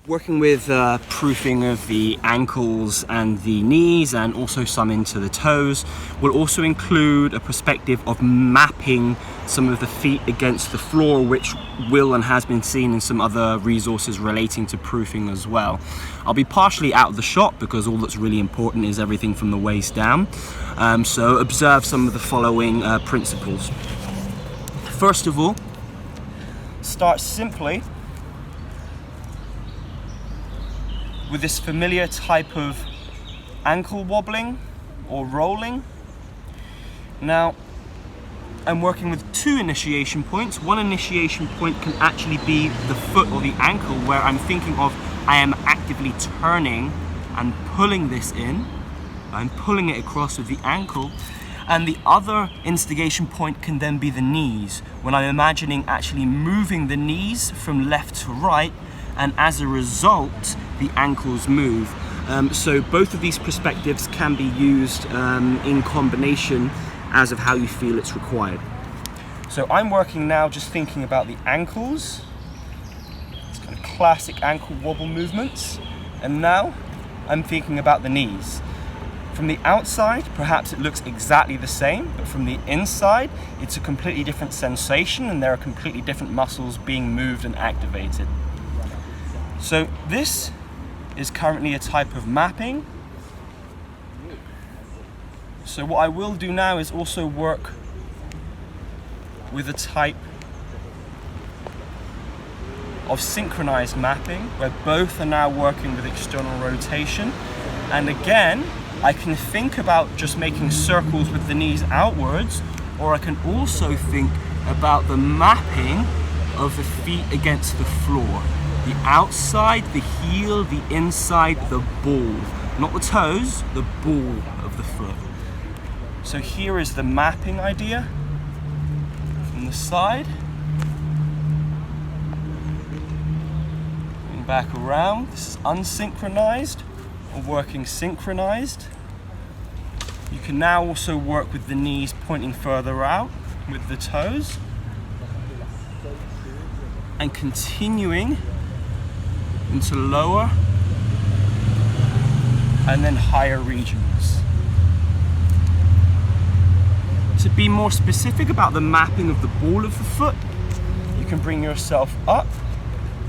Working with proofing of the ankles and the knees and also some into the toes will also include a perspective of mapping some of the feet against the floor, which will and has been seen in some other resources relating to proofing as well. I'll be partially out of the shot because all that's really important is everything from the waist down. So observe some of the following principles. First of all, start simply with this familiar type of ankle wobbling or rolling. Now, I'm working with two initiation points. One initiation point can actually be the foot or the ankle, where I'm thinking of I am actively turning and pulling this in. I'm pulling it across with the ankle. And the other instigation point can then be the knees, when I'm imagining actually moving the knees from left to right, and as a result, the ankles move. So both of these perspectives can be used in combination as of how you feel it's required. So I'm working now just thinking about the ankles. It's kind of classic ankle wobble movements. And now I'm thinking about the knees. From the outside, perhaps it looks exactly the same, but from the inside, it's a completely different sensation and there are completely different muscles being moved and activated. So this is currently a type of mapping. So what I will do now is also work with a type of synchronized mapping, where both are now working with external rotation. And again, I can think about just making circles with the knees outwards, or I can also think about the mapping of the feet against the floor. The outside, the heel, the inside, the ball. Not the toes, the ball of the foot. So here is the mapping idea from the side. Going back around. This is unsynchronized or working synchronized. You can now also work with the knees pointing further out with the toes. And continuing into lower and then higher regions. To be more specific about the mapping of the ball of the foot, you can bring yourself up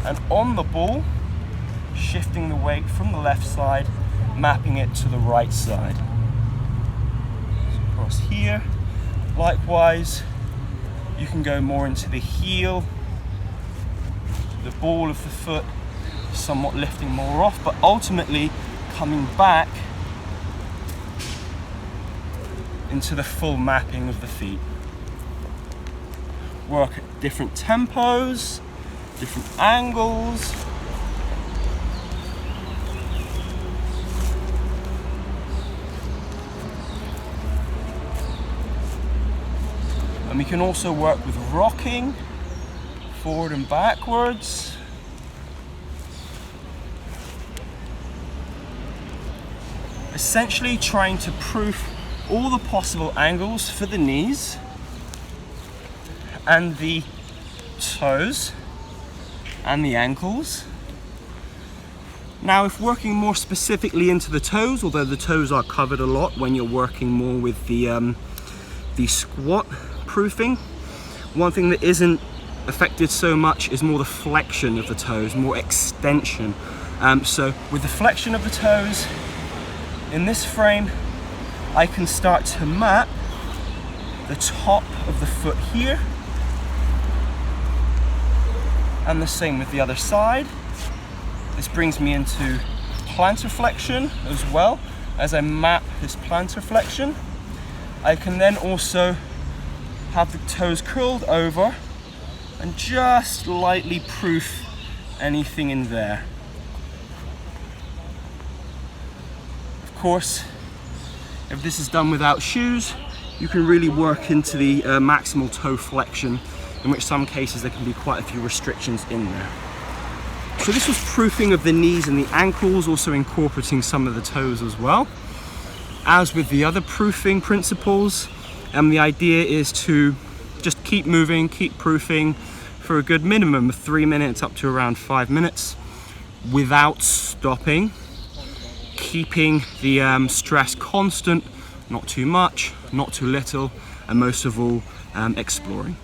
and on the ball, shifting the weight from the left side, mapping it to the right side. So across here. Likewise, you can go more into the heel, the ball of the foot, somewhat lifting more off, but ultimately coming back into the full mapping of the feet. Work at different tempos, different angles. And we can also work with rocking, forward and backwards. Essentially trying to proof all the possible angles for the knees and the toes and the ankles. Now, if working more specifically into the toes, although the toes are covered a lot when you're working more with the squat proofing, one thing that isn't affected so much is more the flexion of the toes, more extension. So with the flexion of the toes, in this frame, I can start to map the top of the foot here, and the same with the other side. This brings me into plantar flexion as well. As I map this plantar flexion, I can then also have the toes curled over and just lightly proof anything in there. Of course, if this is done without shoes, you can really work into the maximal toe flexion, in which some cases there can be quite a few restrictions in there. So this was proofing of the knees and the ankles, also incorporating some of the toes as well. As with the other proofing principles, the idea is to just keep moving, keep proofing for a good minimum of 3 minutes up to around 5 minutes. without stopping, keeping the stress constant, not too much, not too little, and most of all, exploring.